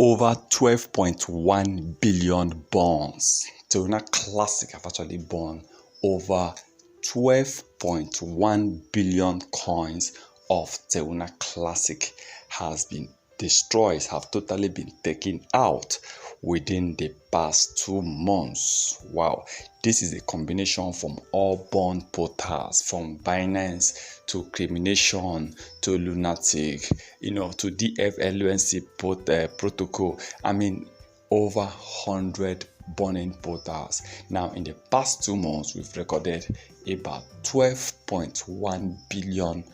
over 12.1 billion bonds. Terra Classic have actually bought over 12.1 billion coins of Terra Classic has been destroyed, have totally been taken out within the past 2 months. Wow, this is a combination from all bond portals, from Binance to Cremation to Lunatic, to DFLUNC protocol. I mean, over 100 bonding portals. Now, in the past 2 months, we've recorded about 12.1 billion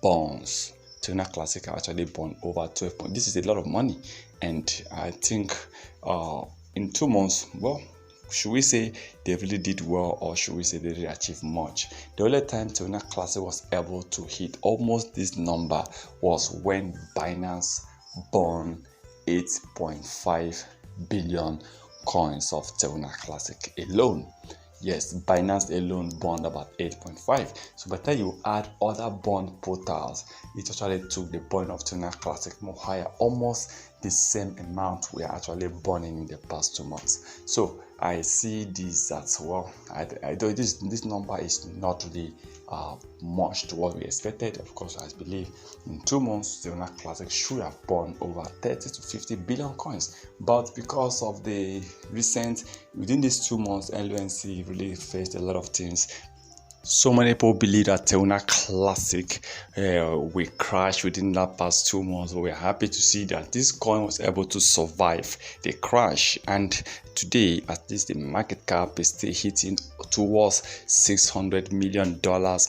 bonds. Terra Classic actually bond over 12. This is a lot of money, and I think in 2 months, well, should we say they really did well, or should we say they really achieved much? The only time Terra Classic was able to hit almost this number was when Binance bought 8.5 billion coins of Terra Classic alone. Yes, Binance alone bond about 8.5. So by the time you add other bond portals, it actually took the bond of Terra Classic more higher, almost the same amount we are actually burning in the past 2 months. So I see this as well. I know this number is not really much to what we expected. Of course, I believe in 2 months, Terra Classic should have burned over 30 to 50 billion coins. But because of the within these 2 months, LUNC really faced a lot of things. So many people believe that Terra Classic will crash within that past 2 months. But we're happy to see that this coin was able to survive the crash. And today, at least the market cap is still hitting towards $600 million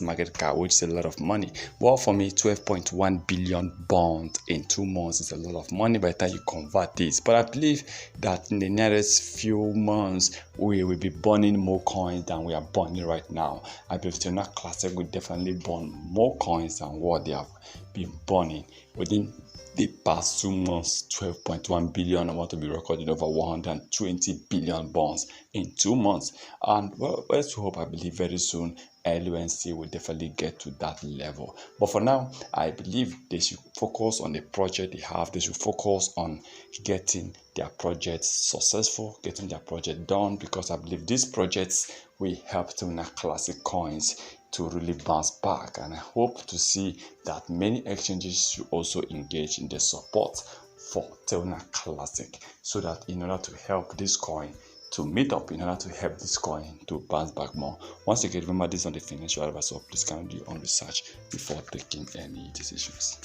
market cap, which is a lot of money. Well, for me, 12.1 billion bonds in 2 months is a lot of money by the time you convert this. But I believe that in the nearest few months, we will be burning more coins than we are burning right now. I believe Terra Classic will definitely burn more coins than what they have been burning within the past 2 months. 12.1 billion. I want to be recording over 120 billion bonds in 2 months. And well, let's hope, I believe very soon LUNC will definitely get to that level. But for now, I believe they should focus on the project they have. They should focus on getting their projects successful, getting their project done, because I believe these projects will help Terra Classic coins to really bounce back. And I hope to see that many exchanges should also engage in the support for Terra Classic, so that in order to help this coin to meet up, in order to help this coin to bounce back more. Once again, remember, this is not the financial advice, so please can do your own research before taking any decisions.